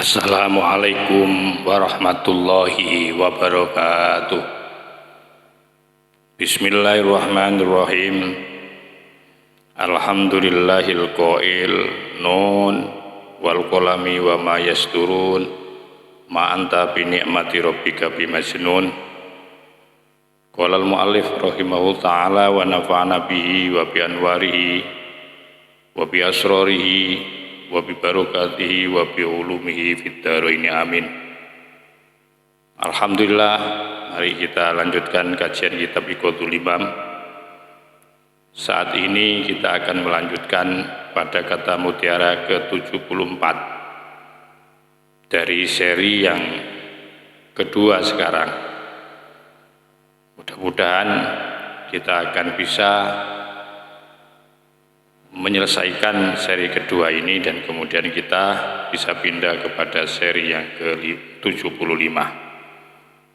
Assalamualaikum warahmatullahi wabarakatuh. Bismillahirrahmanirrahim. Alhamdulillahil qail nun wal qalami wa ma yasturun ma anta bi ni'mati rabbika bimajnun. Qala al muallif rahimahullahu ta'ala wa nafa'ana bihi wa bi anwarihi wa bi asrarihi wa bi barakatihi wa bi ulumihi fid dharaini amin. Alhamdulillah, mari kita lanjutkan kajian kitab Iqadul Imam. Saat ini kita akan melanjutkan pada kata mutiara ke-74 dari seri yang kedua sekarang. Mudah-mudahan kita akan bisa menyelesaikan seri kedua ini dan kemudian kita bisa pindah kepada seri yang ke-75.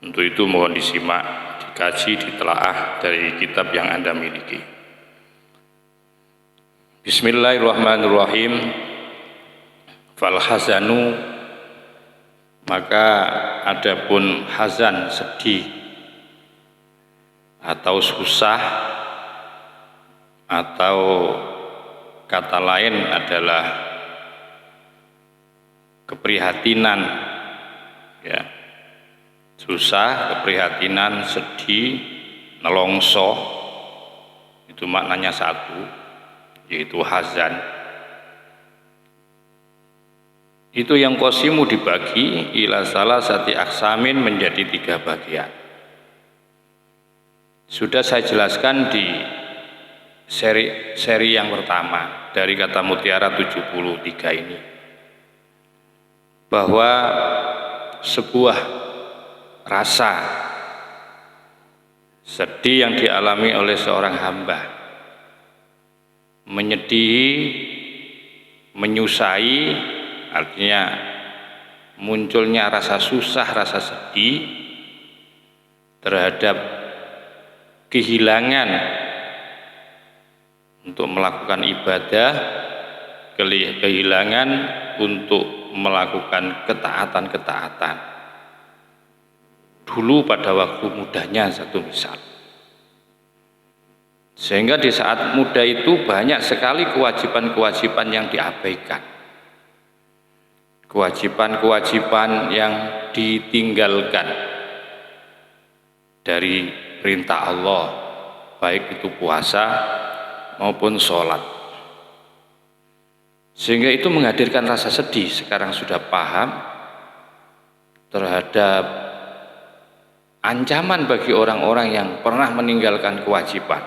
Untuk itu mohon disimak, dikaji, ditelaah dari kitab yang Anda miliki. Bismillahirrahmanirrahim. Fal hazanu, maka adapun hazan, sedih atau susah, atau kata lain adalah keprihatinan, ya. Susah, keprihatinan, sedih, nelongso, itu maknanya satu, yaitu hazan. Itu yang qasimu dibagi ila salah sati aksamin menjadi 3 bagian. Sudah saya jelaskan di seri yang pertama dari kata mutiara 73 ini, bahwa sebuah rasa sedih yang dialami oleh seorang hamba, menyedihi, menyusai, artinya munculnya rasa susah, rasa sedih terhadap kehilangan untuk melakukan ibadah, kehilangan untuk melakukan ketaatan-ketaatan dulu pada waktu mudanya, satu misal. Sehingga di saat muda itu banyak sekali kewajiban-kewajiban yang diabaikan, kewajiban-kewajiban yang ditinggalkan dari perintah Allah, baik itu puasa maupun sholat. Sehingga itu menghadirkan rasa sedih. Sekarang sudah paham terhadap ancaman bagi orang-orang yang pernah meninggalkan kewajiban,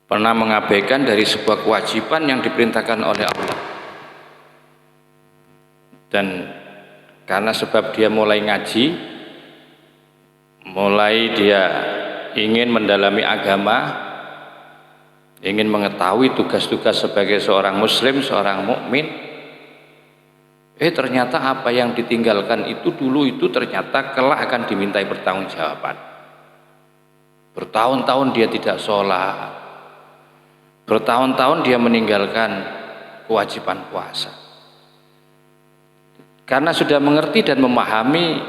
pernah mengabaikan dari sebuah kewajiban yang diperintahkan oleh Allah. Dan karena sebab dia mulai ngaji, mulai dia ingin mendalami agama, ingin mengetahui tugas-tugas sebagai seorang muslim, seorang mukmin, ternyata apa yang ditinggalkan itu dulu itu ternyata kelak akan dimintai pertanggungjawaban. Bertahun-tahun dia tidak sholat, bertahun-tahun dia meninggalkan kewajiban puasa, karena sudah mengerti dan memahami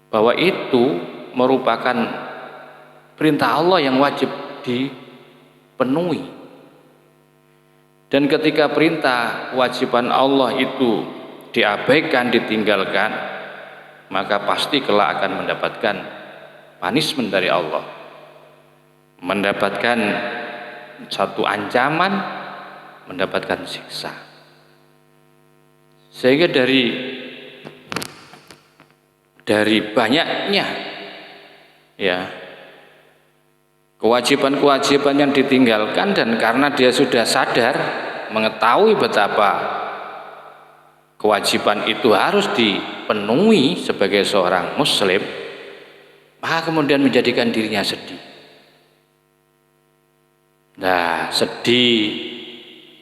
bahwa itu merupakan perintah Allah yang wajib dipenuhi. Dan ketika perintah kewajiban Allah itu diabaikan, ditinggalkan, maka pasti kelak akan mendapatkan punishment dari Allah, mendapatkan satu ancaman, mendapatkan siksa. Sehingga dari banyaknya, ya, kewajiban-kewajiban yang ditinggalkan, dan karena dia sudah sadar, mengetahui betapa kewajiban itu harus dipenuhi sebagai seorang muslim, maka kemudian menjadikan dirinya sedih. Nah, sedih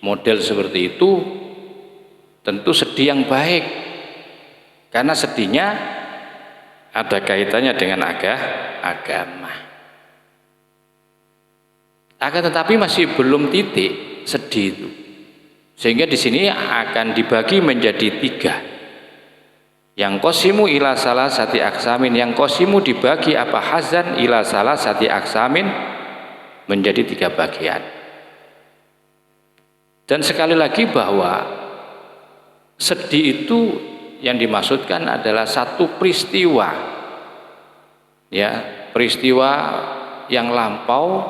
model seperti itu tentu sedih yang baik, karena sedihnya ada kaitannya dengan agama. Akan tetapi masih belum titik sedih itu. Sehingga di sini akan dibagi menjadi 3. Yang qasimu ila salasati aqsamin, yang qasimu dibagi apa hazan ila salasati aqsamin menjadi 3 bagian. Dan sekali lagi bahwa sedih itu yang dimaksudkan adalah satu peristiwa, ya, peristiwa yang lampau,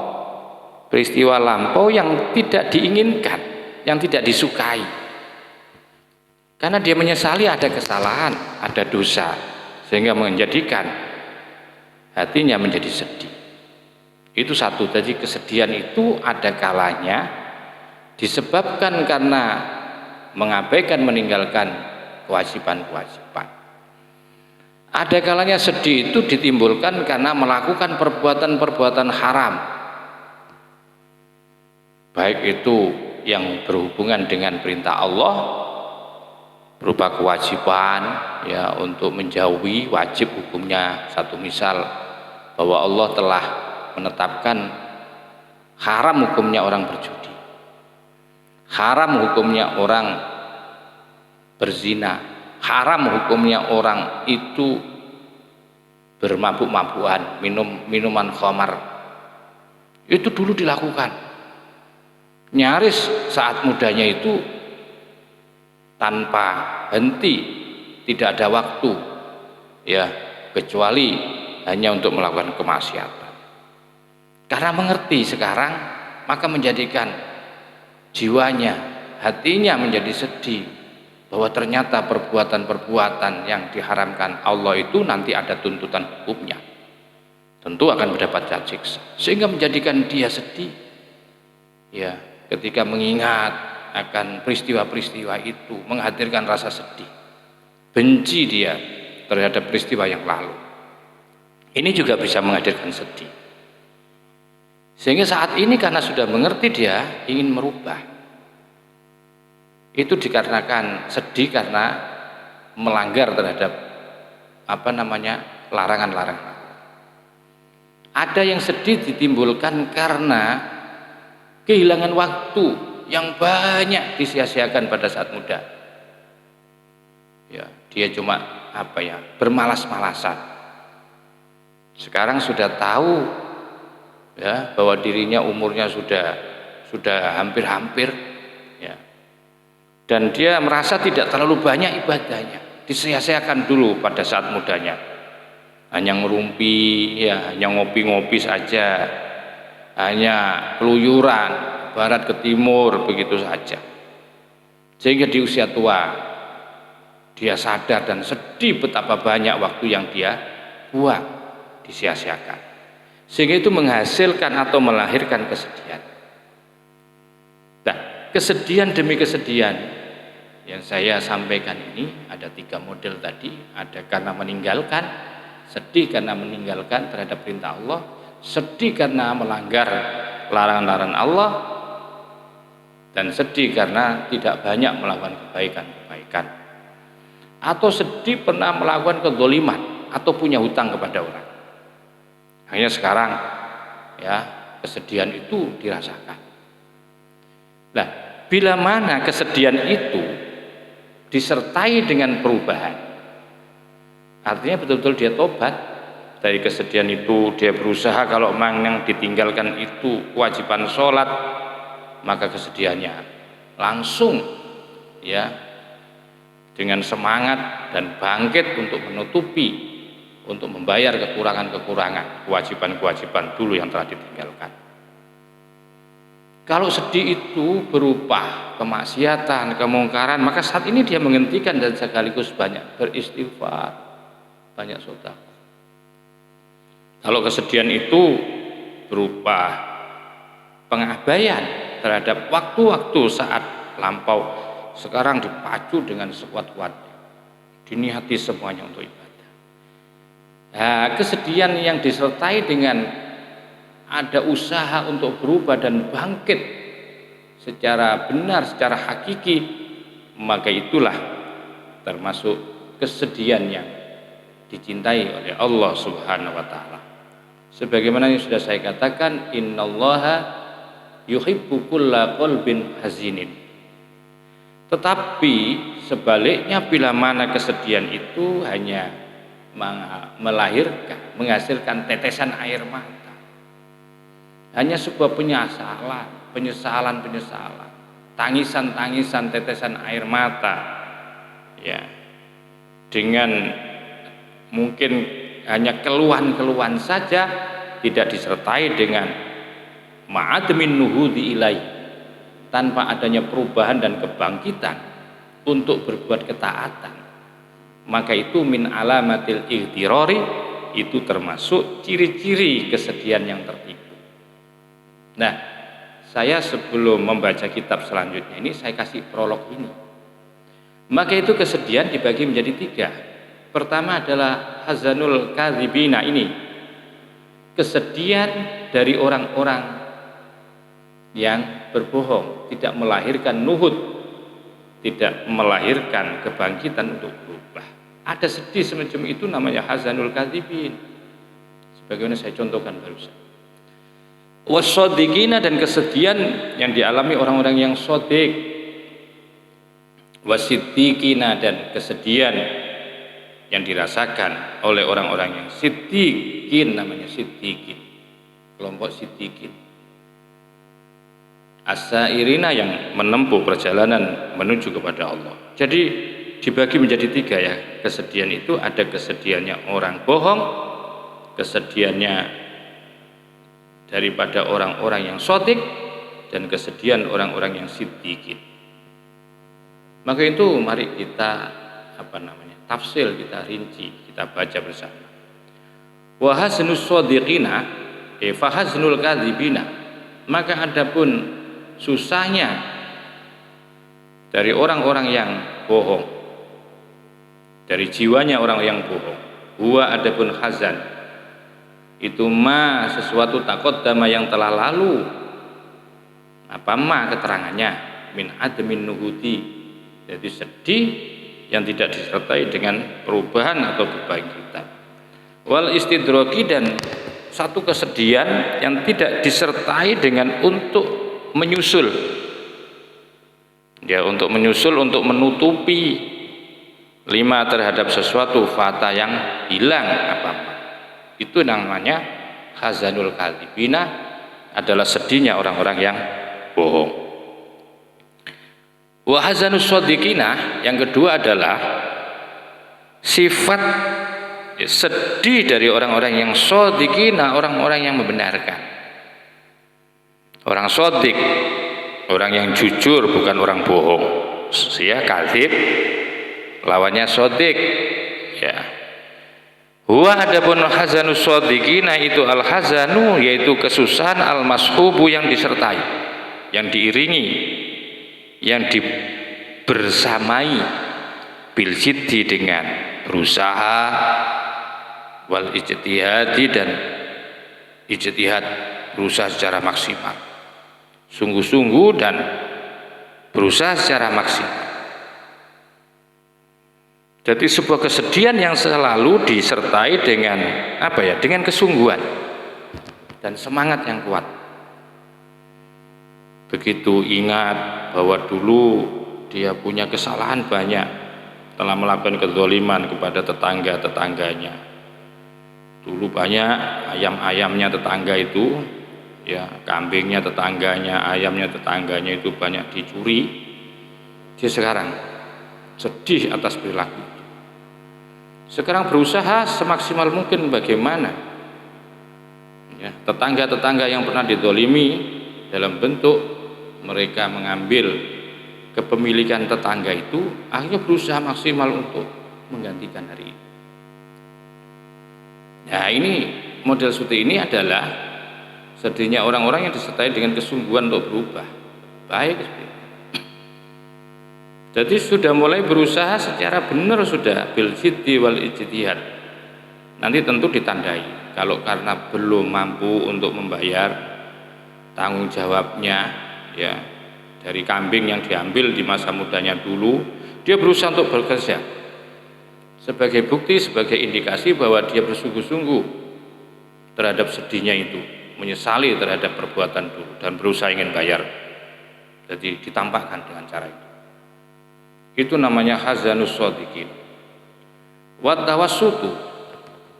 peristiwa lampau yang tidak diinginkan, yang tidak disukai, karena dia menyesali ada kesalahan, ada dosa, sehingga menjadikan hatinya menjadi sedih. Itu satu. Jadi kesedihan itu ada kalanya disebabkan karena mengabaikan, meninggalkan kewajiban-kewajiban. Ada kalanya sedih itu ditimbulkan karena melakukan perbuatan-perbuatan haram, baik itu yang berhubungan dengan perintah Allah berupa kewajiban, ya, untuk menjauhi wajib hukumnya. Satu misal bahwa Allah telah menetapkan haram hukumnya orang berjudi, haram hukumnya orang berzina, haram hukumnya orang itu bermabuk-mabukan, minum minuman khamar. Itu dulu dilakukan, nyaris saat mudanya itu tanpa henti, tidak ada waktu, ya, kecuali hanya untuk melakukan kemaksiatan. Karena mengerti sekarang, maka menjadikan jiwanya, hatinya menjadi sedih bahwa ternyata perbuatan-perbuatan yang diharamkan Allah itu nanti ada tuntutan hukumnya, tentu akan mendapat siksa, sehingga menjadikan dia sedih, ya, ketika mengingat akan peristiwa-peristiwa itu, menghadirkan rasa sedih, benci dia terhadap peristiwa yang lalu. Ini juga bisa menghadirkan sedih, sehingga saat ini karena sudah mengerti dia ingin merubah. Itu dikarenakan sedih karena melanggar terhadap larangan-larangan. Ada yang sedih ditimbulkan karena kehilangan waktu yang banyak disia-siakan pada saat muda, ya, dia cuma bermalas-malasan. Sekarang sudah tahu, ya, bahwa dirinya umurnya sudah hampir-hampir, ya, dan dia merasa tidak terlalu banyak ibadahnya, disia-siakan dulu pada saat mudanya, hanya ngerumpi, ya, hanya ngopi-ngopi saja, hanya keluyuran barat ke timur begitu saja, sehingga di usia tua dia sadar dan sedih betapa banyak waktu yang dia buang, disia-siakan, sehingga itu menghasilkan atau melahirkan kesedihan. Nah, kesedihan demi kesedihan yang saya sampaikan ini ada 3 model tadi. Ada karena meninggalkan, sedih karena meninggalkan terhadap perintah Allah, sedih karena melanggar larangan-larangan Allah, dan sedih karena tidak banyak melakukan kebaikan-kebaikan, atau sedih pernah melakukan kezaliman atau punya hutang kepada orang. Hanya sekarang, ya, kesedihan itu dirasakan. Nah, bila mana kesedihan itu disertai dengan perubahan, artinya betul-betul dia tobat dari kesedihan itu, dia berusaha kalau memang yang ditinggalkan itu kewajiban sholat, maka kesedihannya langsung, ya, dengan semangat dan bangkit untuk menutupi, untuk membayar kekurangan-kekurangan, kewajiban-kewajiban dulu yang telah ditinggalkan. Kalau sedih itu berupa kemaksiatan, kemungkaran, maka saat ini dia menghentikan dan sekaligus banyak beristighfar, banyak sedekah. Kalau kesedihan itu berupa pengabaian terhadap waktu-waktu saat lampau, sekarang dipacu dengan sekuat-kuatnya, diniati semuanya untuk ibadah. Nah, kesedihan yang disertai dengan ada usaha untuk berubah dan bangkit secara benar, secara hakiki, maka itulah termasuk kesedihan yang dicintai oleh Allah Subhanahu wa taala. Sebagaimana yang sudah saya katakan, innallaha yuhibbu kulla qalbin hazinin. Tetapi sebaliknya, bila mana kesedihan itu hanya menghasilkan tetesan air mata, hanya sebuah penyesalan, tangisan tetesan air mata, ya, dengan mungkin hanya keluhan saja, tidak disertai dengan ma'admin nuhudi ilaih, tanpa adanya perubahan dan kebangkitan untuk berbuat ketaatan, maka itu min alamatil ihtirari, itu termasuk ciri-ciri kesedihan yang tertipu. Nah, saya sebelum membaca kitab selanjutnya ini, saya kasih prolog ini. Maka itu kesedihan dibagi menjadi 3. Pertama adalah hazanul kadzibina, ini kesedihan dari orang-orang yang berbohong, tidak melahirkan nuhud, tidak melahirkan kebangkitan untuk berubah. Ada sedih semacam itu, namanya hazanul kadzibin, sebagaimana saya contohkan barusan. Wassadiqina, dan kesedihan yang dialami orang-orang yang sodik. Wasiddiqina, dan kesedihan yang dirasakan oleh orang-orang yang siddiqin, namanya siddiqin, kelompok siddiqin. As-sairina, yang menempuh perjalanan menuju kepada Allah. Jadi dibagi menjadi 3 ya. Kesedihan itu ada kesedihannya orang bohong, kesedihannya daripada orang-orang yang shadiq, dan kesedihan orang-orang yang siddiqin. Maka itu mari kita tafsil, kita rinci, kita baca bersama. Wa haznus shadiqina fa haznul kadzibina, maka adapun susahnya dari orang-orang yang bohong, dari jiwanya orang yang bohong, huwa adapun hazan, itu sesuatu taqaddama yang telah lalu, keterangannya min admin nuhudi, jadi sedih yang tidak disertai dengan perubahan atau kebangkitan. Wal istidraki, dan satu kesedihan yang tidak disertai dengan untuk menyusul, ya, untuk menutupi lima terhadap sesuatu, fata yang hilang apa-apa. Itu namanya hazanul kadzibina, adalah sedihnya orang-orang yang bohong. Wa hazanus shadiqina, yang kedua adalah sifat sedih dari orang-orang yang shadiqina, orang-orang yang membenarkan. Orang shadiq, orang yang jujur, bukan orang bohong. Ya, kadzib lawannya shadiq, ya. Huwa adapun hazanus shadiqina, itu al hazanu, yaitu kesusahan al mashubu, yang disertai, yang diiringi, yang dibersamai bil jiddi, dengan berusaha, wal ijtihadi, dan ijtihad, berusaha secara maksimal, sungguh-sungguh dan berusaha secara maksimal. Jadi sebuah kesedihan yang selalu disertai dengan dengan kesungguhan dan semangat yang kuat. Begitu ingat bahwa dulu dia punya kesalahan banyak, telah melakukan kezaliman kepada tetangga-tetangganya. Dulu banyak ayam-ayamnya tetangga itu, ya, kambingnya tetangganya, ayamnya tetangganya itu banyak dicuri. Dia sekarang sedih atas perilaku itu. Sekarang berusaha semaksimal mungkin bagaimana, ya, tetangga-tetangga yang pernah dizalimi dalam bentuk mereka mengambil kepemilikan tetangga itu, akhirnya berusaha maksimal untuk menggantikan hari ini. Nah, ini model seperti ini adalah sedihnya orang-orang yang disertai dengan kesungguhan untuk berubah. Baik, jadi sudah mulai berusaha secara benar, sudah bil jiddi wal ijtihad. Nanti tentu ditandai, kalau karena belum mampu untuk membayar tanggung jawabnya, ya, dari kambing yang diambil di masa mudanya dulu, dia berusaha untuk bekerja sebagai bukti, sebagai indikasi bahwa dia bersungguh-sungguh terhadap sedihnya itu, menyesali terhadap perbuatan dulu dan berusaha ingin bayar. Jadi ditampakkan dengan cara itu. Itu namanya hazanus shodiqin. Wat tawassutu,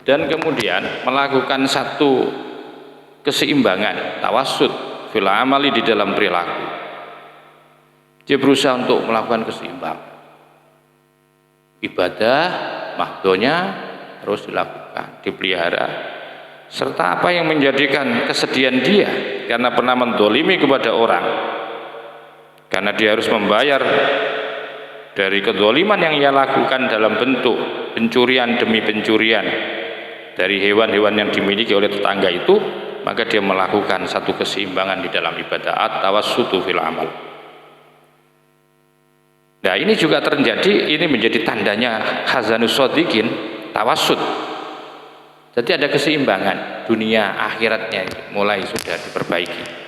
dan kemudian melakukan satu keseimbangan, tawassut fil amali, di dalam perilaku. Dia berusaha untuk melakukan keseimbangan. Ibadah mahdonya terus dilakukan, dipelihara, serta apa yang menjadikan kesedihan dia karena pernah mendolimi kepada orang, karena dia harus membayar dari kedoliman yang ia lakukan dalam bentuk pencurian demi pencurian dari hewan-hewan yang dimiliki oleh tetangga itu, maka dia melakukan satu keseimbangan di dalam ibadah, at-tawassutu fil amal. Nah, ini juga terjadi, ini menjadi tandanya hazanus shodiqin, tawassut. Jadi ada keseimbangan dunia akhiratnya mulai sudah diperbaiki.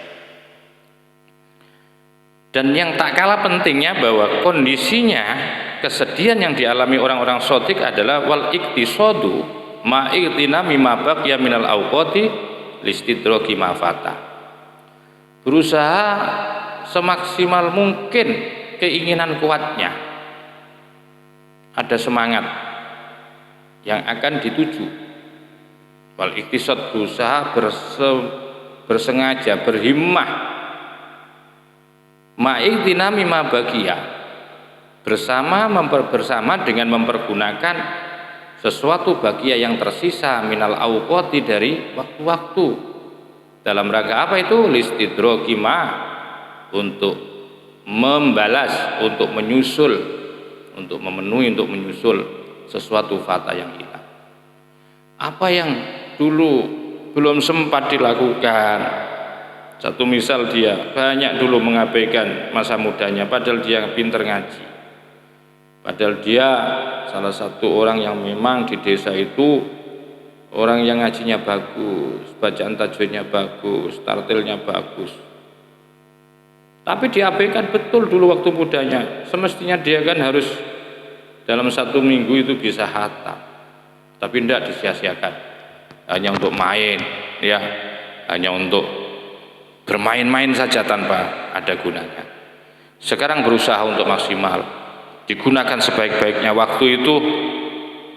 Dan yang tak kalah pentingnya bahwa kondisinya kesedihan yang dialami orang-orang shodiq adalah wal iktisadu ma'iktinami ma baqiya minal awqati listidraki ma fata. Berusaha semaksimal mungkin keinginan kuatnya, ada semangat yang akan dituju. Wal iktisad, berusaha bersengaja, berhimmah, ma'iktinami ma baqiya, bersama dengan mempergunakan sesuatu baqiya yang tersisa minal awqati, dari waktu-waktu. Dalam rangka apa itu? Listidraki ma, untuk membalas, untuk menyusul, untuk memenuhi, untuk menyusul sesuatu fata yang hilang. Apa yang dulu belum sempat dilakukan. Satu misal, dia banyak dulu mengabaikan masa mudanya padahal dia pinter ngaji, padahal dia salah satu orang yang memang di desa itu orang yang ngajinya bagus, bacaan tajwidnya bagus, tartilnya bagus, tapi diabaikan betul dulu waktu mudanya. Semestinya dia kan harus dalam 1 minggu itu bisa khatam, tapi tidak, disia-siakan hanya untuk main, ya, hanya untuk bermain-main saja tanpa ada gunanya. Sekarang berusaha untuk maksimal, digunakan sebaik-baiknya. Waktu itu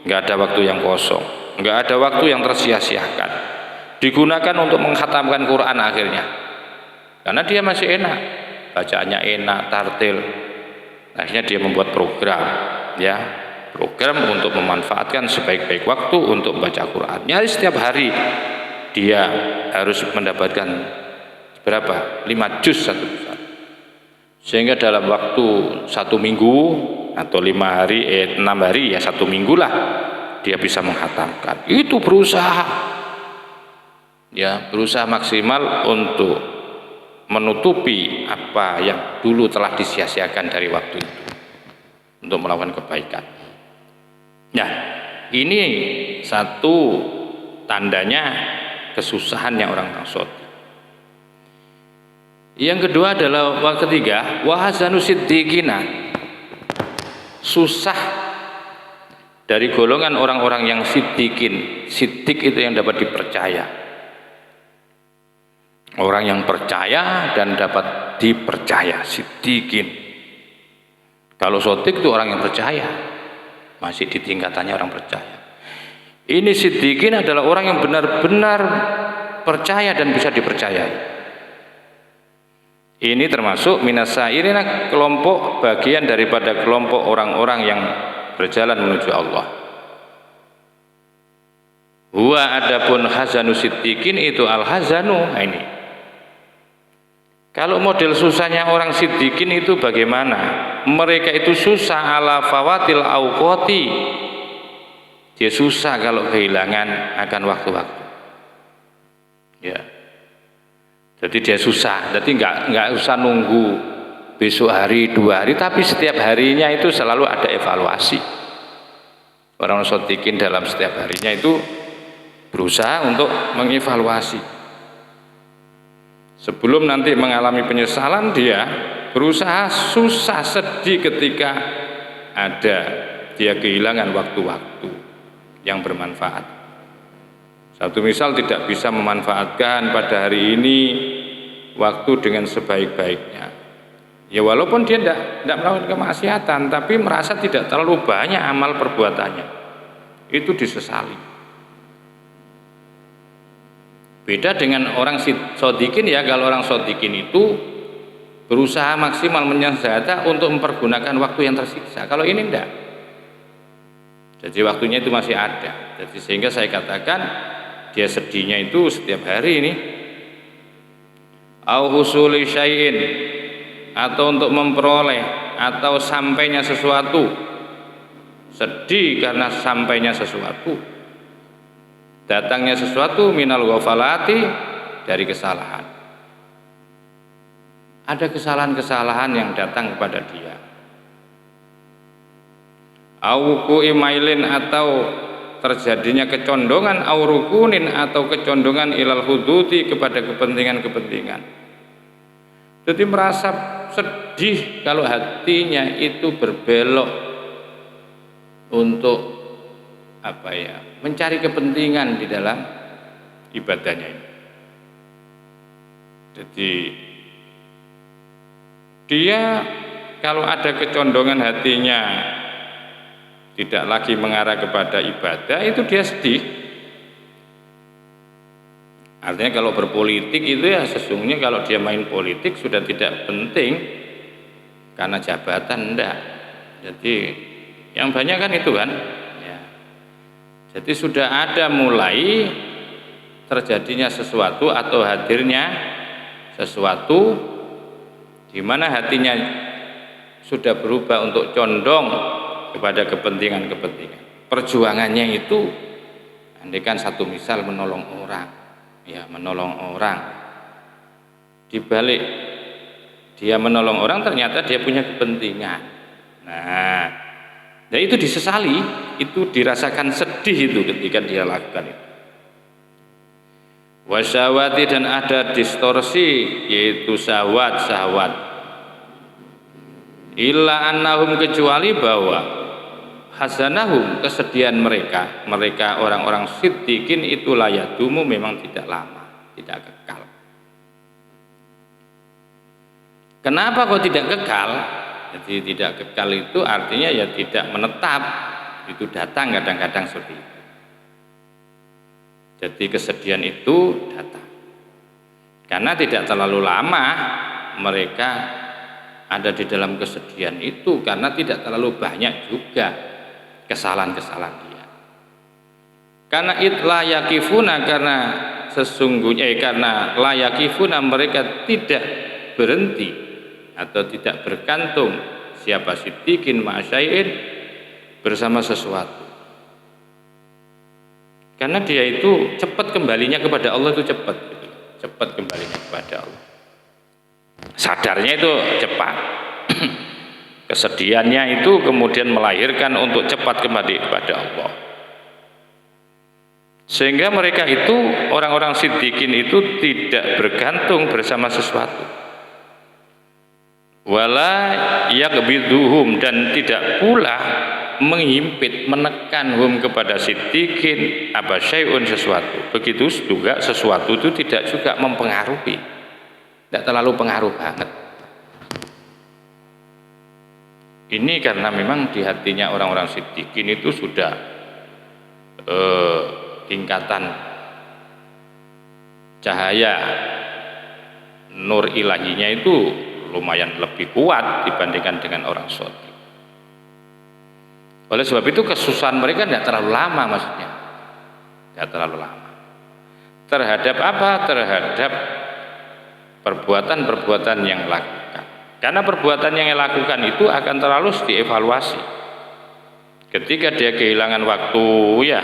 nggak ada waktu yang kosong, nggak ada waktu yang tersia-siakan, digunakan untuk menghatamkan Quran akhirnya, karena dia masih enak, bacaannya enak, tartil. Akhirnya dia membuat program, ya, program untuk memanfaatkan sebaik-baik waktu untuk membaca Quran. Ya, setiap hari dia harus mendapatkan berapa? 5 juz satu juz. Sehingga dalam waktu 1 minggu atau 5 hari, 6 hari, ya 1 minggu lah, dia bisa menghatamkan. Itu berusaha, ya, berusaha maksimal untuk menutupi apa yang dulu telah disia-siakan dari waktu itu, untuk melakukan kebaikan. Nah, ini satu tandanya kesusahannya orang shodiq. Yang kedua adalah, ketiga, wahazanu siddiqina, susah dari golongan orang-orang yang siddiqin. Siddiq itu yang dapat dipercaya, orang yang percaya dan dapat dipercaya, siddiqin. Kalau shodiq itu orang yang percaya, masih di tingkatannya orang percaya. Ini siddiqin adalah orang yang benar-benar percaya dan bisa dipercayai. Ini termasuk minasairina, kelompok bagian daripada kelompok orang-orang yang berjalan menuju Allah. Huwa, adapun hazanu siddiqin itu al-hazanu. Nah, ini kalau model susahnya orang siddiqin itu bagaimana? Mereka itu susah ala fawatil awqati, dia susah kalau kehilangan akan waktu-waktu, ya. Jadi dia susah, jadi nggak usah nunggu besok hari, 2 hari, tapi setiap harinya itu selalu ada evaluasi. Orang shodiqin dalam setiap harinya itu berusaha untuk mengevaluasi. Sebelum nanti mengalami penyesalan, dia berusaha susah, sedih ketika ada dia kehilangan waktu-waktu yang bermanfaat. Satu misal, tidak bisa memanfaatkan pada hari ini waktu dengan sebaik-baiknya. Ya walaupun dia tidak melakukan kemaksiatan, tapi merasa tidak terlalu banyak amal perbuatannya, itu disesali. Beda dengan orang sodikin ya, kalau orang sodikin itu berusaha maksimal menyahadah untuk mempergunakan waktu yang tersiksa. Kalau ini enggak. Jadi waktunya itu masih ada. Jadi sehingga saya katakan dia sedihnya itu setiap hari ini. Au husuli syai'in, atau untuk memperoleh atau sampainya sesuatu. Sedih karena sampainya sesuatu, datangnya sesuatu minal ghafalati, dari kesalahan. Ada kesalahan-kesalahan yang datang kepada dia. Auku imailin, atau terjadinya kecondongan, aurukunin, atau kecondongan ilal huduti, kepada kepentingan-kepentingan. Jadi merasa sedih kalau hatinya itu berbelok untuk mencari kepentingan di dalam ibadahnya ini. Jadi dia kalau ada kecondongan hatinya tidak lagi mengarah kepada ibadah, itu dia sedih. Artinya kalau berpolitik itu ya sesungguhnya kalau dia main politik sudah tidak penting karena jabatan, enggak. Jadi yang banyak kan itu kan ya. Jadi sudah ada mulai terjadinya sesuatu atau hadirnya sesuatu di mana hatinya sudah berubah untuk condong kepada kepentingan-kepentingan. Perjuangannya itu andaikan satu misal menolong orang, ya menolong orang, di balik dia menolong orang ternyata dia punya kepentingan. Nah, ya itu disesali, itu dirasakan sedih itu ketika dia lakukan itu. Wasyawati, dan ada distorsi yaitu syahwat. Illa annahum, kecuali bahwa hasanahum, kesedihan mereka orang-orang siddiqin itu layadumu, memang tidak lama, tidak kekal. Kenapa kok tidak kekal? Jadi tidak kekal itu artinya ya tidak menetap, itu datang kadang-kadang seperti itu. Jadi kesedihan itu datang karena tidak terlalu lama mereka ada di dalam kesedihan itu, karena tidak terlalu banyak juga kesalahan-kesalahan dia. Karena itla yakifuna, karena sesungguhnya karena layakifuna, mereka tidak berhenti atau tidak bergantung siapa siddiqin ma'asyai'in, bersama sesuatu. Karena dia itu cepat kembalinya kepada Allah, itu cepat kembalinya kepada Allah. Sadarnya itu cepat. Kesedihannya itu kemudian melahirkan untuk cepat kembali kepada Allah. Sehingga mereka itu orang-orang siddiqin itu tidak bergantung bersama sesuatu. Wala yaqbiduhum, dan tidak pula menghimpit, menekan hum kepada siddiqin apa syai'un, sesuatu. Begitu juga sesuatu itu tidak juga mempengaruhi, tidak terlalu pengaruh banget. Ini karena memang di hatinya orang-orang siddiqin itu sudah tingkatan cahaya nur ilahinya itu lumayan lebih kuat dibandingkan dengan orang shodiq. Oleh sebab itu kesusahan mereka tidak terlalu lama, maksudnya tidak terlalu lama terhadap apa? Terhadap perbuatan-perbuatan yang lakukan. Karena perbuatan yang lakukan itu akan terus dievaluasi. Ketika dia kehilangan waktu, ya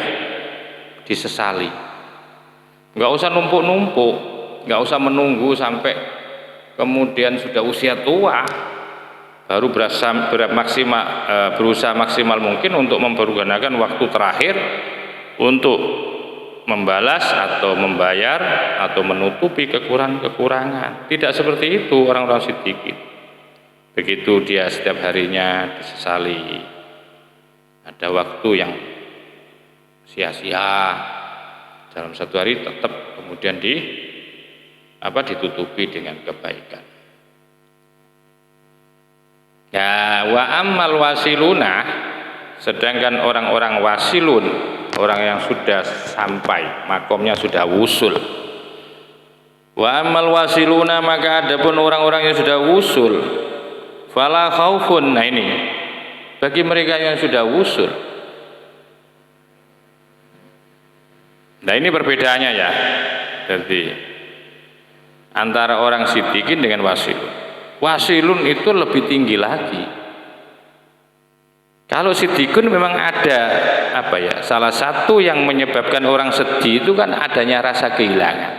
disesali. Nggak usah numpuk-numpuk, nggak usah menunggu sampai kemudian sudah usia tua baru berusaha maksimal mungkin untuk mempergunakan waktu terakhir untuk membalas atau membayar atau menutupi kekurangan. Tidak seperti itu orang-orang siddiqin. Begitu dia setiap harinya disesali, ada waktu yang sia-sia dalam satu hari, tetap kemudian ditutupi dengan kebaikan. Ya, wa ammal wasiluna, sedangkan orang-orang wasilun, orang yang sudah sampai, makomnya sudah wusul. Wa ammal wasiluna, maka adapun orang-orang yang sudah wusul, fala khaufun. Nah ini bagi mereka yang sudah wusul. Nah ini perbedaannya ya. Jadi antara orang siddiqin dengan wasilun. Wasilun itu lebih tinggi lagi. Kalau siddiqun memang ada apa ya? Salah satu yang menyebabkan orang sedih itu kan adanya rasa kehilangan.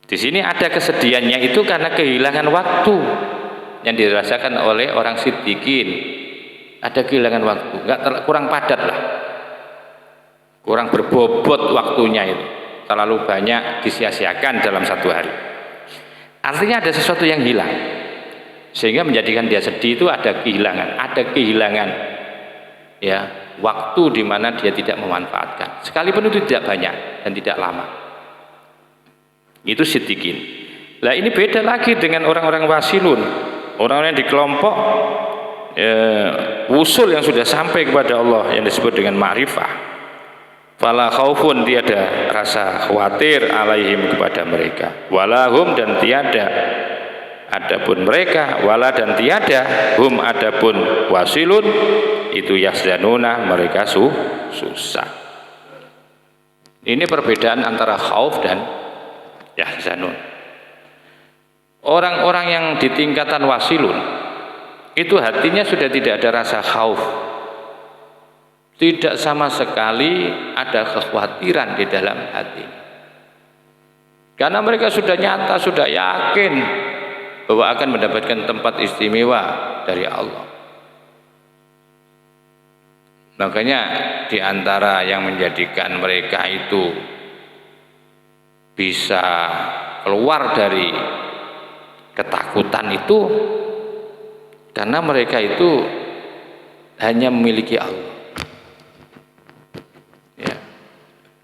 Di sini ada kesedihannya itu karena kehilangan waktu yang dirasakan oleh orang siddiqin. Ada kehilangan waktu, kurang padat lah, kurang berbobot waktunya itu, terlalu banyak disia-siakan dalam satu hari. Artinya ada sesuatu yang hilang sehingga menjadikan dia sedih. Itu ada kehilangan ya waktu di mana dia tidak memanfaatkan, sekalipun itu tidak banyak dan tidak lama. Itu siddiqin. Lah ini beda lagi dengan orang-orang wasilun, orang-orang yang di kelompok wusul yang sudah sampai kepada Allah yang disebut dengan ma'rifah. Fala khaufun, tiada rasa khawatir alaihim kepada mereka, walahum dan tiada adapun mereka, wala dan tiada hum adapun wasilun itu yahzanuna, mereka susah. Ini perbedaan antara khauf dan yahzanun. Orang-orang yang di tingkatan wasilun itu hatinya sudah tidak ada rasa khauf, tidak sama sekali ada kekhawatiran di dalam hati, karena mereka sudah nyata, sudah yakin bahwa akan mendapatkan tempat istimewa dari Allah. Makanya di antara yang menjadikan mereka itu bisa keluar dari ketakutan itu karena mereka itu hanya memiliki Allah ya,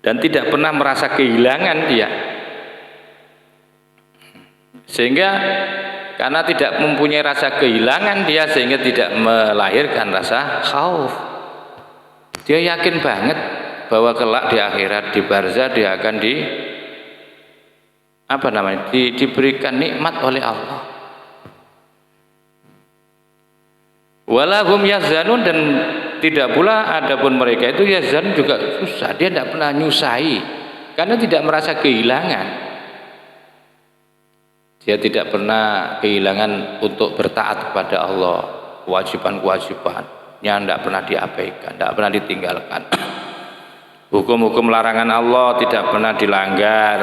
dan tidak pernah merasa kehilangan dia, sehingga karena tidak mempunyai rasa kehilangan dia, sehingga tidak melahirkan rasa khauf. Dia yakin banget bahwa kelak di akhirat, di barzah, dia akan diberikan nikmat oleh Allah. Walahum yahzanun, dan tidak pula adapun mereka itu yahzan juga susah. Dia tidak pernah nyusahi karena tidak merasa kehilangan. Dia tidak pernah kehilangan untuk bertaat kepada Allah, kewajiban-kewajibannya tidak pernah diabaikan, tidak pernah ditinggalkan. Hukum-hukum larangan Allah tidak pernah dilanggar.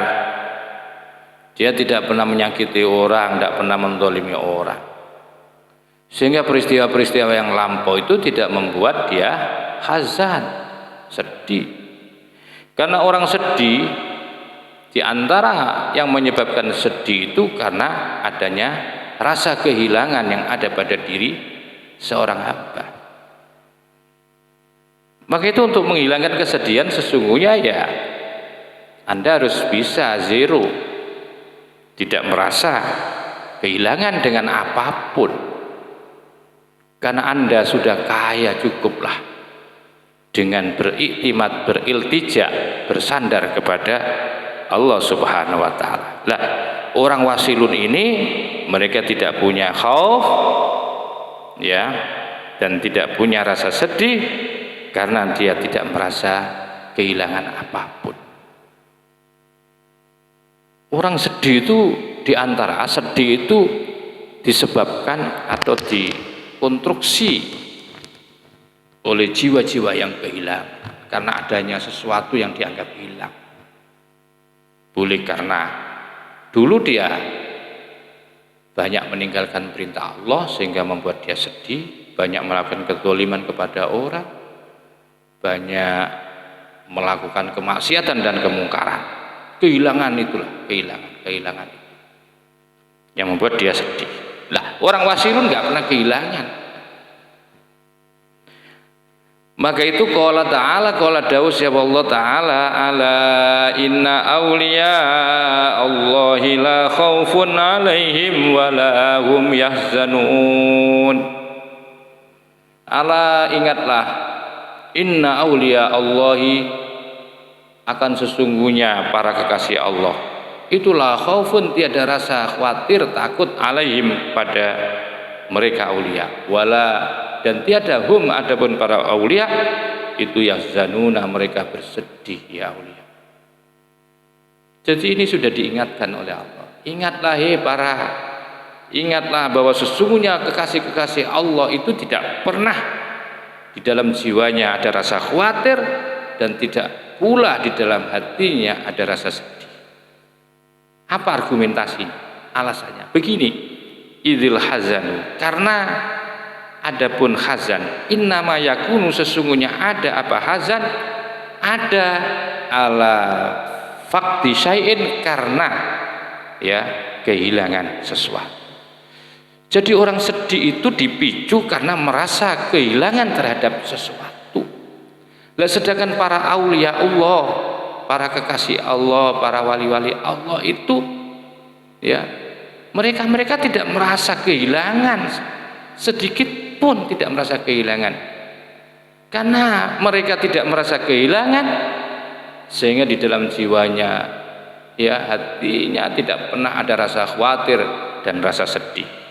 Dia tidak pernah menyakiti orang, tidak pernah menzalimi orang. Sehingga peristiwa-peristiwa yang lampau itu tidak membuat dia hazan, sedih. Karena orang sedih, di antara yang menyebabkan sedih itu karena adanya rasa kehilangan yang ada pada diri seorang hamba. Maka itu untuk menghilangkan kesedihan sesungguhnya ya Anda harus bisa zero, tidak merasa kehilangan dengan apapun, karena Anda sudah kaya cukuplah dengan beriktimat, beriltija, bersandar kepada Allah Subhanahu wa ta'ala. Lah, orang wasilun ini mereka tidak punya khauf ya, dan tidak punya rasa sedih karena dia tidak merasa kehilangan apapun. Orang sedih itu, di antara sedih itu disebabkan atau dikonstruksi oleh jiwa-jiwa yang kehilangan karena adanya sesuatu yang dianggap hilang. Boleh karena dulu dia banyak meninggalkan perintah Allah sehingga membuat dia sedih, banyak melakukan kezaliman kepada orang, banyak melakukan kemaksiatan dan kemungkaran. Kehilangan itulah, kehilangan itu yang membuat dia sedih. Lah, orang wasilun nggak pernah kehilangan. Maka itu qala ta'ala, qala dawuh ya Allah ta'ala, ala inna awliya Allahi la khaufun alaihim wa la hum yahzanun. Ala, ingatlah, inna awliya Allahi, akan sesungguhnya para kekasih Allah, itulah khaufun, tiada rasa khawatir, takut, alaihim, pada mereka aulia, wala, dan tiada hum, adapun para aulia itu yahzanuna, mereka bersedih ya aulia. Jadi ini sudah diingatkan oleh Allah. Ingatlah ingatlah bahwa sesungguhnya kekasih-kekasih Allah itu tidak pernah di dalam jiwanya ada rasa khawatir, dan tidak pula di dalam hatinya ada rasa sedih. Apa argumentasinya? Alasannya begini, idzil hazanu, karena adapun hazan, innama yakunu, sesungguhnya ada apa hazan, ada ala fakti syai'in, karena ya kehilangan sesuatu. Jadi orang sedih itu dipicu karena merasa kehilangan terhadap sesuatu. Lah sedangkan para aulia Allah, para kekasih Allah, para wali-wali Allah itu ya mereka tidak merasa kehilangan, sedikit pun tidak merasa kehilangan. Karena mereka tidak merasa kehilangan, sehingga di dalam jiwanya ya hatinya tidak pernah ada rasa khawatir dan rasa sedih.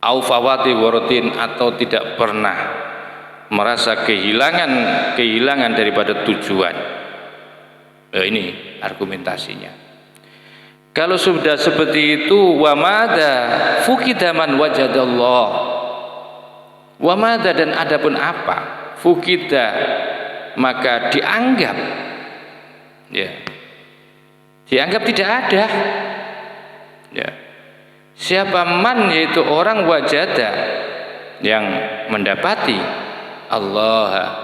Au fawati waratin, atau tidak pernah merasa kehilangan daripada tujuan. Ini argumentasinya. Kalau sudah seperti itu, wa madza fukida man wajadallah, wa madza, dan adapun apa, fukida, maka dianggap ya dianggap tidak ada ya. Siapa man, yaitu orang wajada, yang mendapati Allah.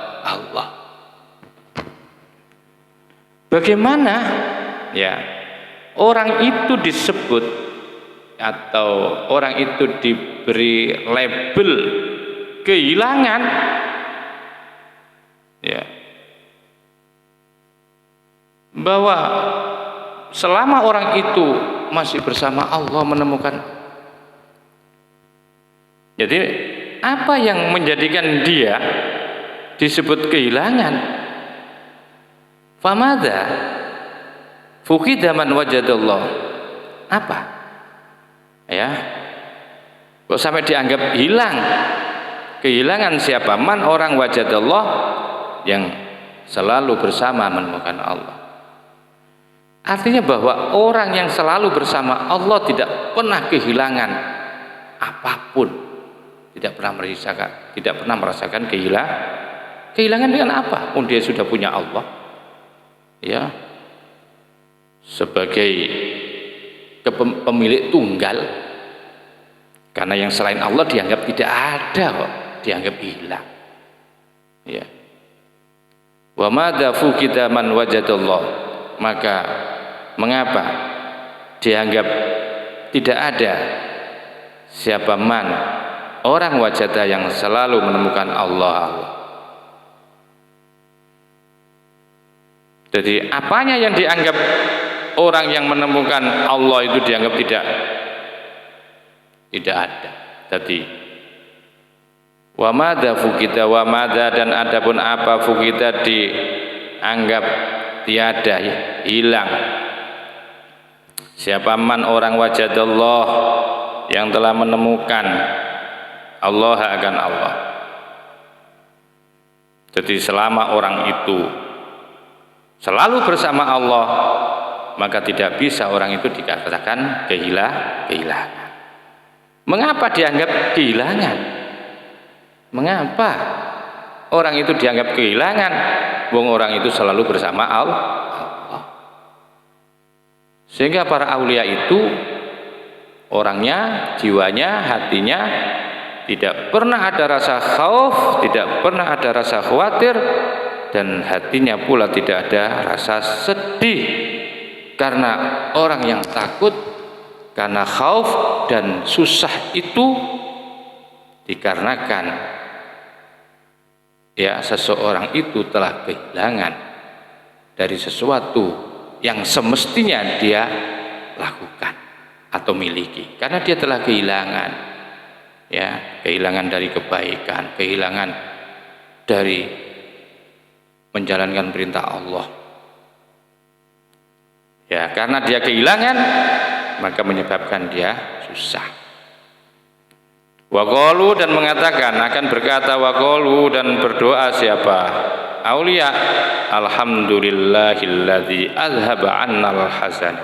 Bagaimana ya orang itu disebut atau orang itu diberi label kehilangan ya, bahwa selama orang itu masih bersama Allah menemukan. Jadi apa yang menjadikan dia disebut kehilangan? Famadza fukida man wajadallah, apa ya kok sampai dianggap hilang? Kehilangan siapa? Man, orang wajadallah, yang selalu bersama menemukan Allah. Artinya bahwa orang yang selalu bersama Allah tidak pernah kehilangan apapun, tidak pernah merasakan kehilangan dengan apa? Dia sudah punya Allah ya sebagai pemilik tunggal, karena yang selain Allah dianggap tidak ada kok, dianggap hilang ya. Wa madza fukida man wajadallah, maka mengapa dianggap tidak ada siapa man, orang wajada, yang selalu menemukan Allah. Jadi apanya yang dianggap orang yang menemukan Allah itu dianggap tidak ada. Jadi wa madza fukida, wa madza, dan adapun apa fukida dianggap tiada, hilang. Siapa man, orang wajadallah, yang telah menemukan Allah akan Allah. Jadi selama orang itu selalu bersama Allah, maka tidak bisa orang itu dikatakan kehilangan. Mengapa dianggap kehilangan? Mengapa orang itu dianggap kehilangan? Wong orang itu selalu bersama Allah. Sehingga para aulia itu orangnya, jiwanya, hatinya tidak pernah ada rasa khauf, tidak pernah ada rasa khawatir, dan hatinya pula tidak ada rasa sedih. Karena orang yang takut, karena khauf dan susah itu dikarenakan ya seseorang itu telah kehilangan dari sesuatu yang semestinya dia lakukan atau miliki, karena dia telah kehilangan, ya, kehilangan dari kebaikan, kehilangan dari menjalankan perintah Allah. Ya, karena dia kehilangan maka menyebabkan dia susah. Waqalu, dan mengatakan, akan berkata waqalu dan berdoa siapa? Aulia, alhamdulillahilladzi azhaba 'annal hazan.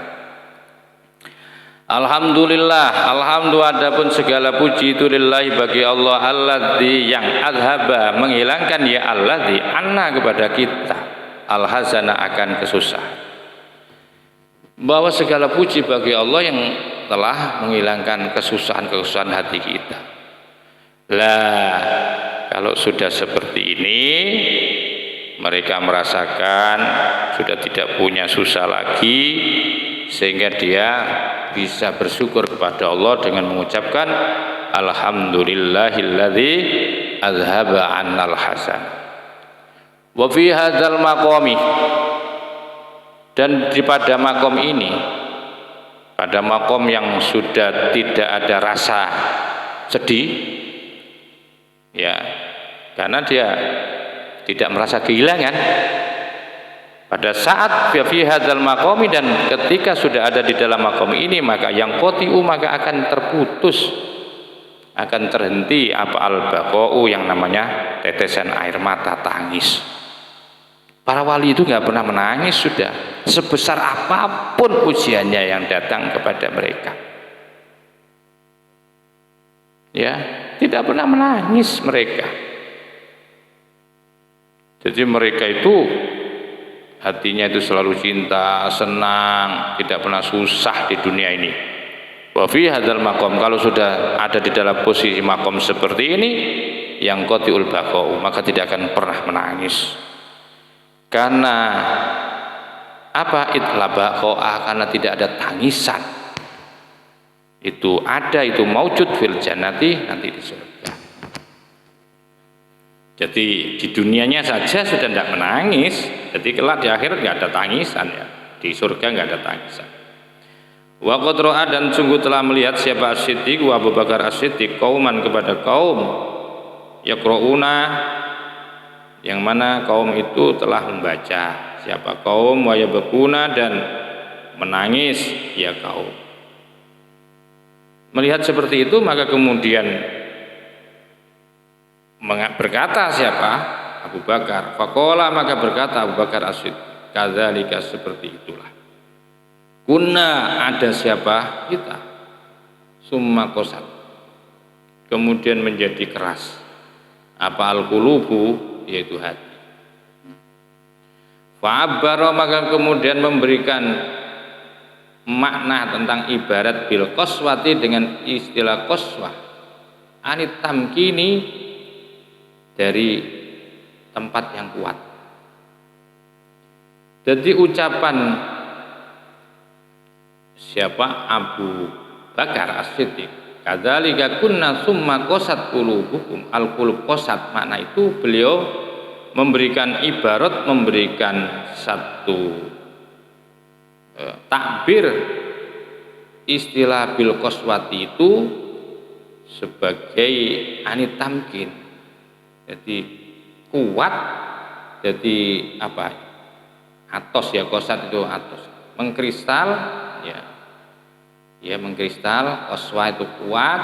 Alhamdulillah, adapun segala puji itu lillahi bagi Allah, alladzi yang azhaba menghilangkan, ya alladzi anna kepada kita al-hazana akan kesusahan. Bahwa segala puji bagi Allah yang telah menghilangkan kesusahan-kesusahan hati kita. Lah, kalau sudah seperti ini, mereka merasakan sudah tidak punya susah lagi, sehingga dia bisa bersyukur kepada Allah dengan mengucapkan alhamdulillahilladzi azhaba 'annal hasan. Wa fi hadzal maqami, dan pada makom ini, pada makom yang sudah tidak ada rasa sedih, ya, karena dia tidak merasa kehilangan. Pada saat fi hadzal maqami, dan ketika sudah ada di dalam makom ini, maka yang qatiu, maka akan terputus, akan terhenti apa al-baqa'u, yang namanya tetesan air mata, tangis. Para wali itu nggak pernah menangis sudah, sebesar apapun ujiannya yang datang kepada mereka. Ya, tidak pernah menangis mereka. Jadi mereka itu hatinya itu selalu cinta, senang, tidak pernah susah di dunia ini. Wa fi hadzal maqam, kalau sudah ada di dalam posisi makom seperti ini, yang qatiul baqa'u, maka tidak akan pernah menangis. Karena apa? Itlaba qa'a, karena tidak ada tangisan. Itu ada, itu maujud fil jannati, nanti di surga. Jadi di dunianya saja sudah tidak menangis, jadi kelak di akhir nggak ada tangisan, ya, di surga nggak ada tangisan. Wa qad ra'a, dan sungguh telah melihat siapa As-Siddiq, wa Abu Bakar As-Siddiq, kauman kepada kaum, yaqra'una, yang mana kaum itu telah membaca, siapa kaum, wa yabkuna, dan menangis, ya kaum. Melihat seperti itu, maka kemudian berkata siapa? Abu Bakar. Faqala, maka berkata Abu Bakar As-Siddiq, kadzalika, seperti itulah. Kunna, ada siapa? Kita. Summa qasat, kemudian menjadi keras. Apa al-qulubu, yaitu hati. Fa'abbara, maka kemudian memberikan makna tentang ibarat bil qaswati, dengan istilah qaswah, anit tamkini, dari tempat yang kuat. Jadi ucapan siapa? Abu Bakar As-Siddiq, kadzalika kunna summa qasat qulubukum, al-qulub qasat, makna itu beliau memberikan ibarat, memberikan satu takbir istilah bil qaswati itu sebagai anit tamkin. Jadi kuat, jadi apa? Atos, ya, qasat itu atos, mengkristal, ya. Ya, mengkristal, qaswa itu kuat,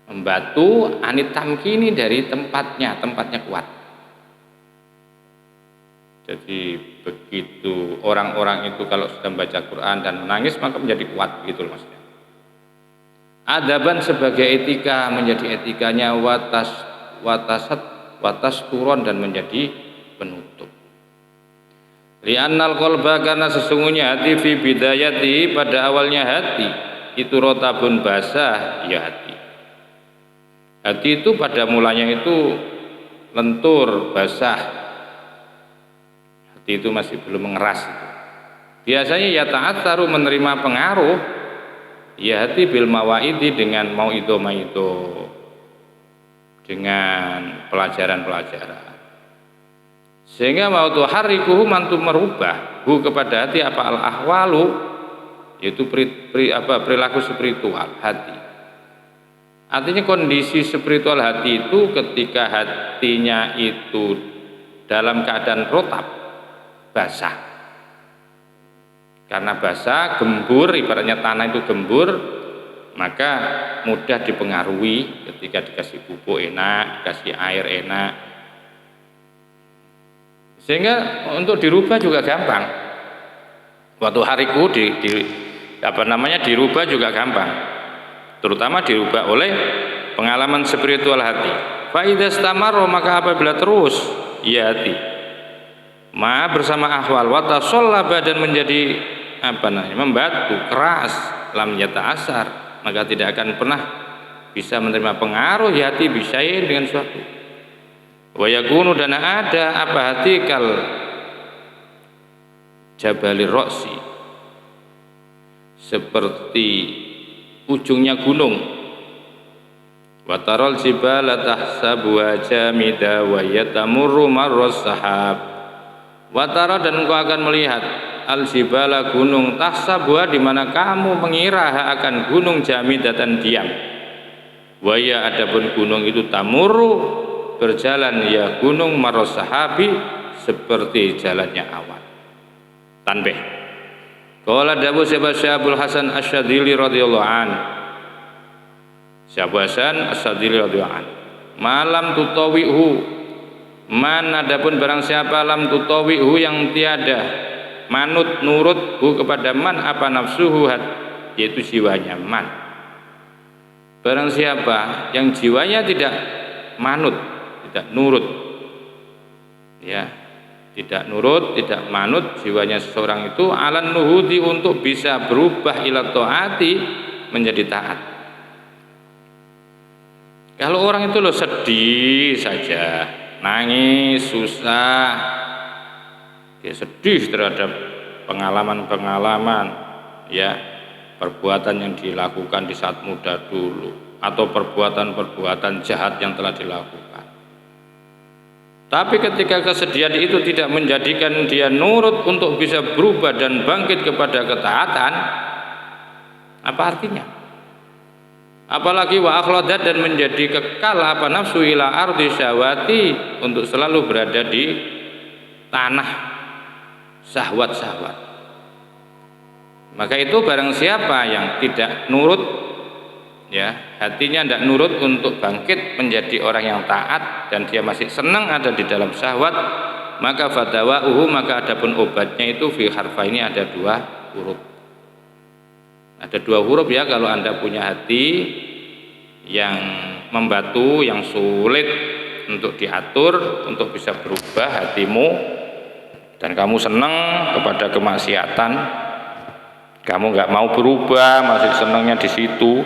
membatu, anit tamkini, dari tempatnya kuat. Jadi begitu orang-orang itu kalau sudah membaca Quran dan menangis, maka menjadi kuat, gitu maksudnya. Adaban sebagai etika, menjadi etikanya, watas turun, dan menjadi penutup. Li'annal qalba, karena sesungguhnya hati, fi bidayati, pada awalnya hati itu rotabun, basah, ya hati. Hati itu pada mulanya itu lentur, basah. Hati itu masih belum mengeras. Biasanya ya ta'atsaru, menerima pengaruh, ya hati bil mawaidi, dengan mauidho, dengan pelajaran-pelajaran. Sehingga mau tuharrikuhu mantu merubah hu kepada hati apa al-ahwalu, yaitu perilaku spiritual hati. Artinya kondisi spiritual hati itu ketika hatinya itu dalam keadaan rotab, basah. Karena basah, gembur, ibaratnya tanah itu gembur, maka mudah dipengaruhi. Ketika dikasih pupuk enak, dikasih air enak, sehingga untuk dirubah juga gampang. Waktu hariku dirubah juga gampang, terutama dirubah oleh pengalaman spiritual hati. Fa idza istamara, maka apabila terus ya hati bersama ahwal wa tasallaba, dan menjadi membatu keras, lam yata'asar, maka tidak akan pernah bisa menerima pengaruh ya hati bisain dengan suatu. Wa yakunu, dan ada apa hati kal jabalir roksi, seperti ujungnya gunung. Wa taral jibala tahsabuha jamida wa yatamurru marras sahab. Wa tara, dan engkau akan melihat al jibala gunung, tahsabuha, di mana kamu mengira akan gunung jamidatan diam. Wa ya, adapun gunung itu tamurru, berjalan ya gunung marras sahabi, seperti jalannya awan. Tanbih. Qala dawu Syabul Hasan Asy-Syadzili radhiyallahu an. Syabul Hasan Asy-Syadzili radhiyallahu an. Malam tutawihu, man, adapun barang siapa lam tutawihu, yang tiada manut nurut kepada man apa nafsuhu, yaitu jiwanya man. Barang siapa yang jiwanya tidak manut, tidak nurut, ya, tidak nurut, tidak manut jiwanya seseorang itu, alan nuhudi, untuk bisa berubah ila taati, menjadi taat. Kalau orang itu sedih saja, nangis, susah, dia sedih terhadap pengalaman-pengalaman, ya, perbuatan yang dilakukan di saat muda dulu, atau perbuatan-perbuatan jahat yang telah dilakukan. Tapi ketika kesedihan itu tidak menjadikan dia nurut untuk bisa berubah dan bangkit kepada ketaatan, apa artinya? Apalagi wa akhladat, dan menjadi kekal apa nafsu ila ardi syahwati, untuk selalu berada di tanah syahwat-syahwat. Maka itu barang siapa yang tidak nurut, ya, hatinya tidak nurut untuk bangkit menjadi orang yang taat, dan dia masih senang ada di dalam syahwat, maka fadawa'uhu, maka adapun obatnya itu fi harfa, ini ada 2 huruf. Ada 2 huruf, ya, kalau Anda punya hati yang membatu, yang sulit untuk diatur, untuk bisa berubah hatimu, dan kamu senang kepada kemaksiatan, kamu nggak mau berubah, masih senangnya di situ,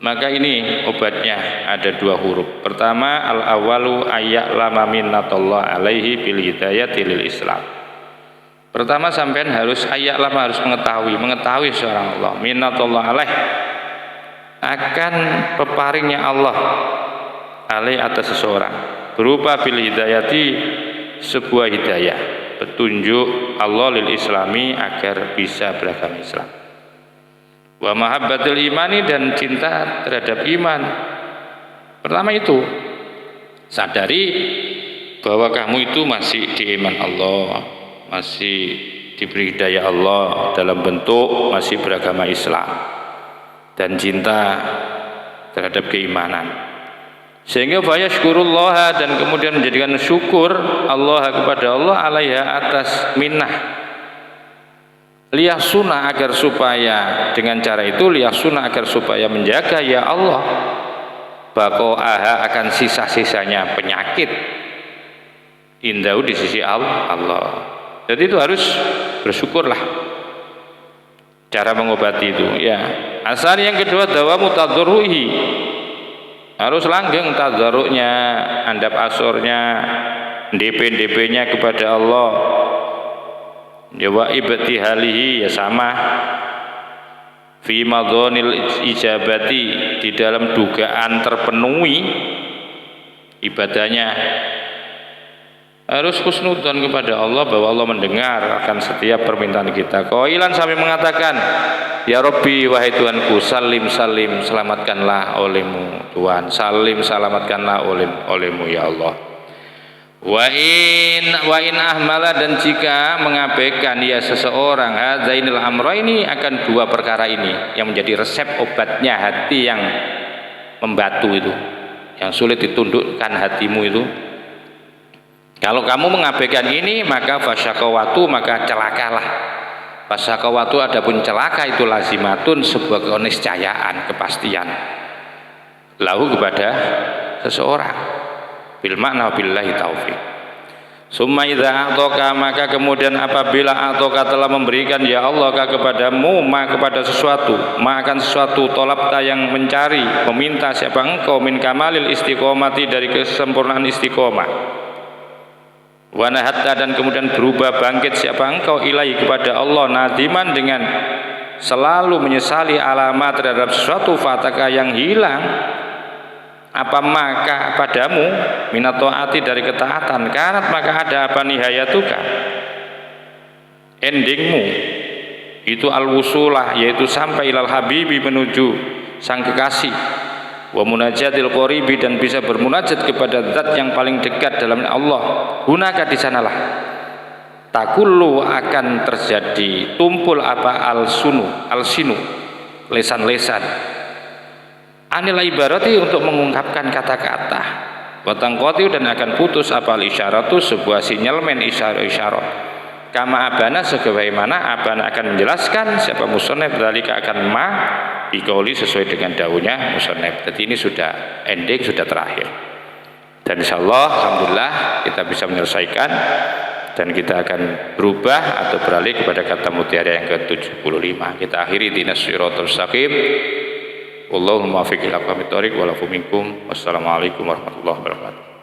maka ini obatnya ada 2 huruf. Pertama, al awalu ayya'lama minnatullah alaihi bil hidayati lil Islam. Pertama, sampean harus ayya'lama, harus mengetahui seorang Allah minnatullah alaih, akan peparingnya Allah alaih atas seseorang, berupa bil hidayati, sebuah hidayah, petunjuk Allah lil Islami, agar bisa beragama Islam. Wa mahabbatul imani, dan cinta terhadap iman. Pertama itu, sadari bahwa kamu itu masih di iman Allah, masih diberi hidayah Allah dalam bentuk masih beragama Islam, dan cinta terhadap keimanan. Sehingga fayashkurullah, dan kemudian menjadikan syukur Allah kepada Allah alaiha, atas minnah, liyasuna, agar supaya dengan cara itu liyasuna, agar supaya menjaga ya Allah baqa'aha, akan sisa-sisanya penyakit indahu, di sisi Allah. Jadi itu harus bersyukurlah cara mengobati itu, ya. Asal yang kedua, dawamu tadzarruhi, harus langgeng tadzarrunya, andap asornya, DP-nya kepada Allah. Ya wa ibtihalihi, ya sama, fi madhonil ijabati, di dalam dugaan terpenuhi ibadahnya harus husnudzon kepada Allah bahwa Allah mendengar akan setiap permintaan kita. Qailan sampai mengatakan, ya Rabbi, wahai Tuhanku, salim salim, selamatkanlah olehmu Tuhan, salim selamatkanlah olehmu ya Allah. Wa in ahmala, dan jika mengabaikan ya seseorang hadzainil amra ini, akan dua perkara ini yang menjadi resep obatnya hati yang membatu itu, yang sulit ditundukkan hatimu itu. Kalau kamu mengabaikan ini, maka fasyakawatu, maka celakalah. Fasyakawatu adapun celaka itu lazimatun, sebuah keniscayaan, kepastian lahu kepada seseorang, bil makna billahi taufik. Summa idza atoka, maka kemudian apabila atoka telah memberikan ya Allah kepadamu ma kepada sesuatu, ma akan sesuatu, tolabta yang mencari, meminta siapa engkau, min kamalil istiqomati, dari kesempurnaan istiqomah, wanahatta, dan kemudian berubah bangkit siapa engkau, ilai kepada Allah, nadiman, dengan selalu menyesali alamat terhadap sesuatu, fataka yang hilang, apa maka padamu, minat taati, dari ketaatan, karat maka ada apa nihayatuka, endingmu itu al-wusulah, yaitu sampai ilal habibi, menuju sang kekasih, wa munajatil qoribi, dan bisa bermunajat kepada zat yang paling dekat dalam Allah. Hunaka, di sanalah takullu akan terjadi tumpul apa al-sinu lesan-lesan anil ibarati, untuk mengungkapkan kata-kata, watang qati, dan akan putus apa al-isyaratu, sebuah sinyalmen isyarat, kama abana, sebagaimana abana akan menjelaskan siapa musannif dzalika akan ma biqauli, sesuai dengan daunnya musannif. Jadi ini sudah ending, sudah terakhir, dan insyaallah alhamdulillah kita bisa menyelesaikan, dan kita akan berubah atau beralih kepada kata mutiara yang ke-75. Kita akhiri dinas siratal mustaqim. Wallahul muwaffiq ila aqwamit thoriq wa lakum minkum. Wassalamualaikum warahmatullahi wabarakatuh.